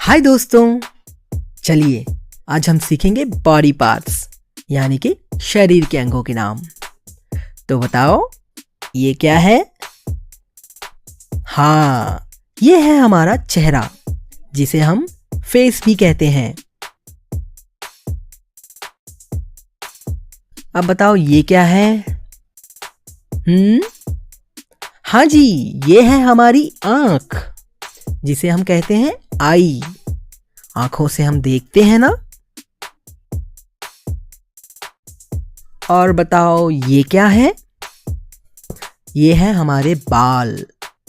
हाय दोस्तों, चलिए आज हम सीखेंगे बॉडी पार्ट्स यानी कि शरीर के अंगों के नाम। तो बताओ ये क्या है? हाँ, ये है हमारा चेहरा जिसे हम फेस भी कहते हैं। अब बताओ ये क्या है? हाँ जी, ये है हमारी आँख जिसे हम कहते हैं आई। आंखों से हम देखते हैं ना। और बताओ ये क्या है? ये है हमारे बाल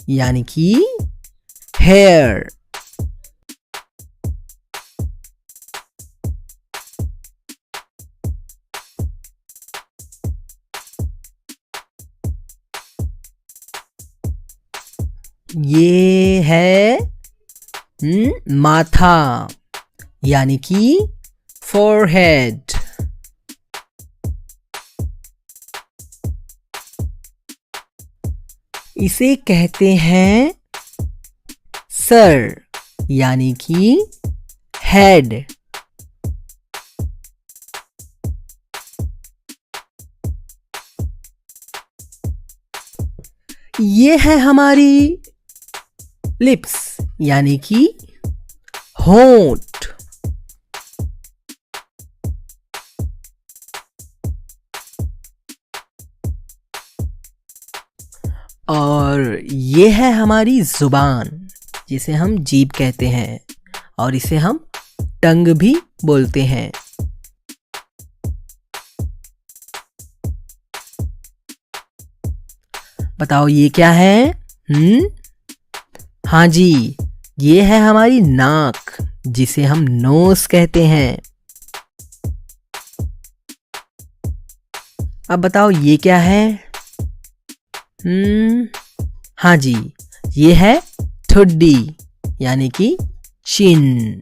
यानी कि हेयर। ये है माथा यानी कि फोरहेड। इसे कहते हैं सर यानी कि हेड। ये है हमारी लिप्स यानी कि होंठ। और ये है हमारी जुबान जिसे हम जीभ कहते हैं और इसे हम टंग भी बोलते हैं। बताओ ये क्या है? हाँ जी, ये है हमारी नाक जिसे हम नोज कहते हैं। अब बताओ ये क्या है? हाँ जी, ये है ठुड्डी यानी कि चिन।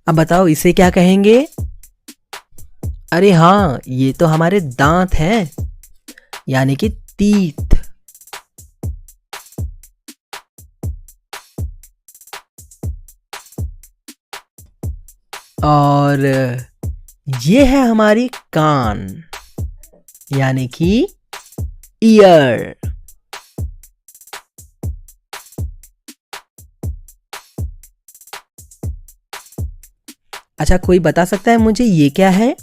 अब बताओ इसे क्या कहेंगे? अरे हाँ, ये तो हमारे दांत हैं यानी कि टीथ। और ये है हमारी कान यानी कि ईयर। अच्छा, कोई बता सकता है मुझे ये क्या है?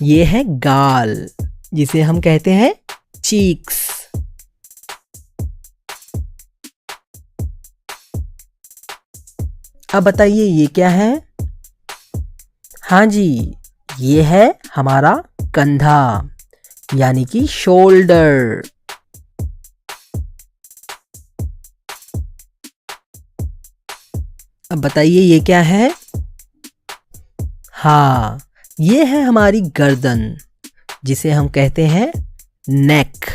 ये है गाल जिसे हम कहते हैं चीक्स। अब बताइए ये क्या है? हाँ जी, ये है हमारा कंधा यानी कि शोल्डर। अब बताइए ये क्या है? हाँ, ये है हमारी गर्दन जिसे हम कहते हैं नेक।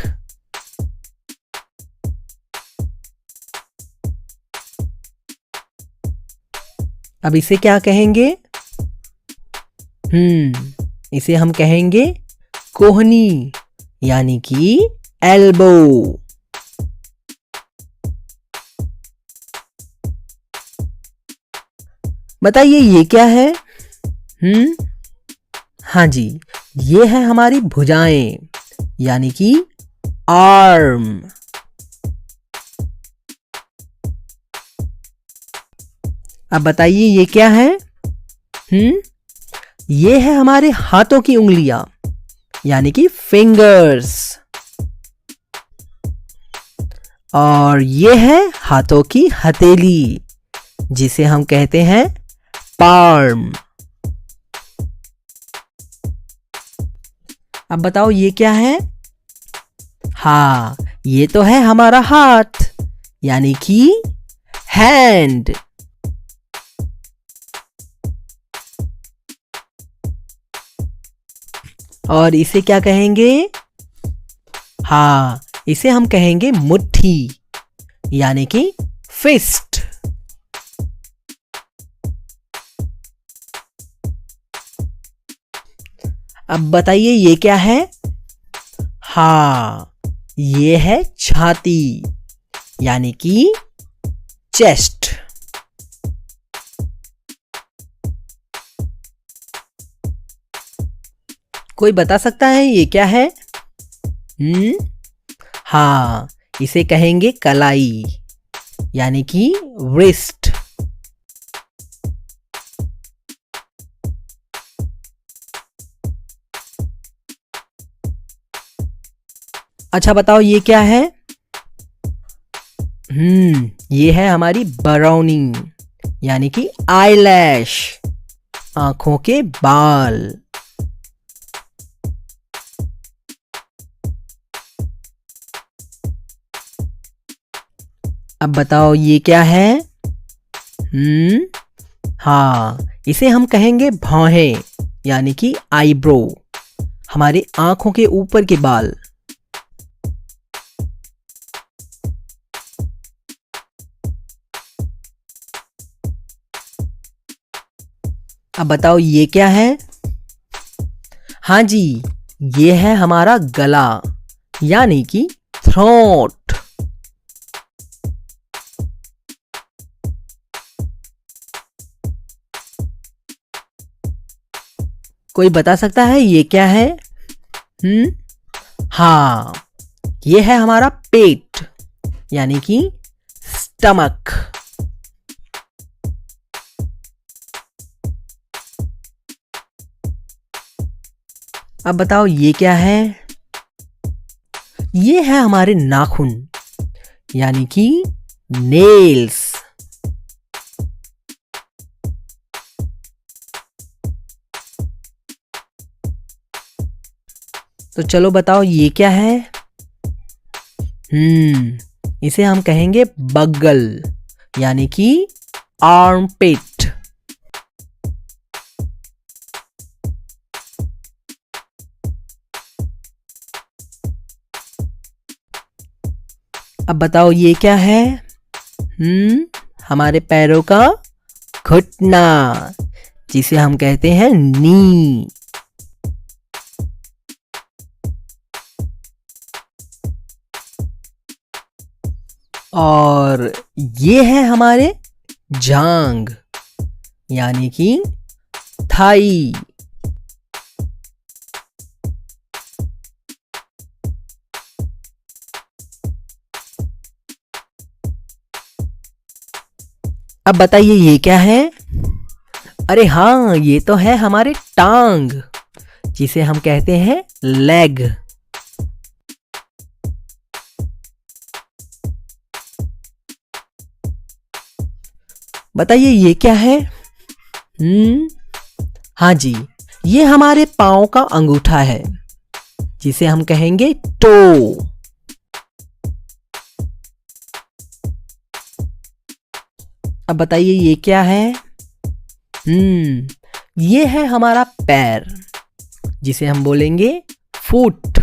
अब इसे क्या कहेंगे? इसे हम कहेंगे कोहनी यानी कि एल्बो। बताइए ये क्या है? हाँ जी, ये है हमारी भुजाएं यानी कि आर्म। अब बताइए ये क्या है? ये है हमारे हाथों की उंगलियां यानी कि फिंगर्स। और ये है हाथों की हथेली जिसे हम कहते हैं पाल्म। अब बताओ ये क्या है? हाँ, ये तो है हमारा हाथ यानी कि हैंड। और इसे क्या कहेंगे? हाँ, इसे हम कहेंगे मुट्ठी यानी कि फिस्ट। अब बताइए ये क्या है? हाँ, ये है छाती यानी कि चेस्ट। कोई बता सकता है ये क्या है? हाँ, इसे कहेंगे कलाई यानी कि रिस्ट। अच्छा बताओ ये क्या है? ये है हमारी बराउनिंग यानी कि आईलैश, आंखों के बाल। अब बताओ ये क्या है? हाँ, इसे हम कहेंगे भौहें यानी कि आईब्रो, हमारे आंखों के ऊपर के बाल। अब बताओ ये क्या है? हाँ जी, ये है हमारा गला यानी कि थ्रोट। कोई बता सकता है ये क्या है? हाँ, ये है हमारा पेट यानी कि स्टमक। अब बताओ ये क्या है? ये है हमारे नाखून यानी कि नेल्स। तो चलो बताओ ये क्या है? इसे हम कहेंगे बगल यानी कि आर्मपिट। अब बताओ ये क्या है? हमारे पैरों का घुटना जिसे हम कहते हैं नी। और ये है हमारे जांग यानी कि थाई। अब बताइए ये क्या है? अरे हाँ, ये तो है हमारे टांग जिसे हम कहते हैं लेग। बताइए ये क्या है? हाँ जी, ये हमारे पांव का अंगूठा है जिसे हम कहेंगे टो। अब बताइए ये क्या है? ये है हमारा पैर जिसे हम बोलेंगे फुट।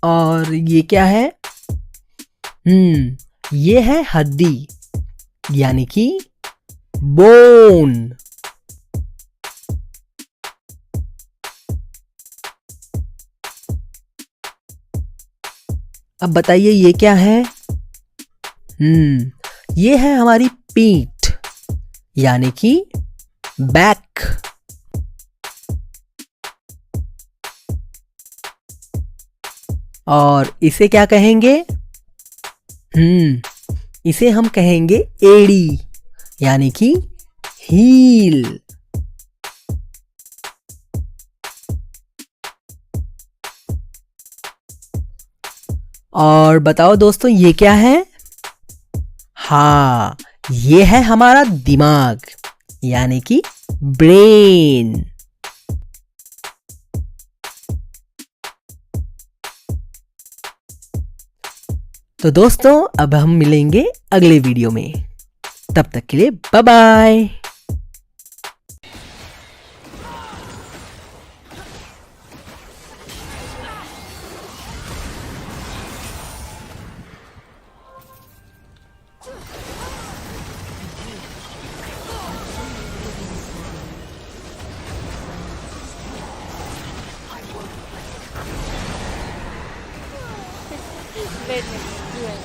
और ये क्या है? ये है हड्डी यानी कि बोन। अब बताइए ये क्या है? ये है हमारी पीठ यानी कि बैक। और इसे क्या कहेंगे? इसे हम कहेंगे एड़ी यानी कि हील। और बताओ दोस्तों ये क्या है? हाँ, ये है हमारा दिमाग यानी कि ब्रेन। तो दोस्तों अब हम मिलेंगे अगले वीडियो में, तब तक के लिए bye bye. người.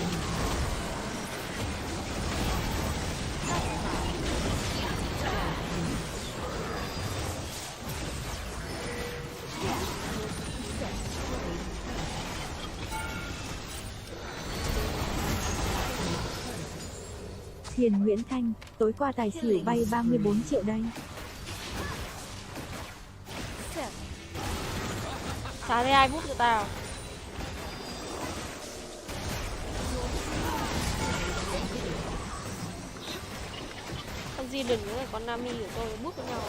Thiền Nguyễn Thanh, tối qua tài xỉu bay 34 triệu đây. Chả thấy ai bút cho tao. Con Di đừng với con Nami của tôi bút với nhau.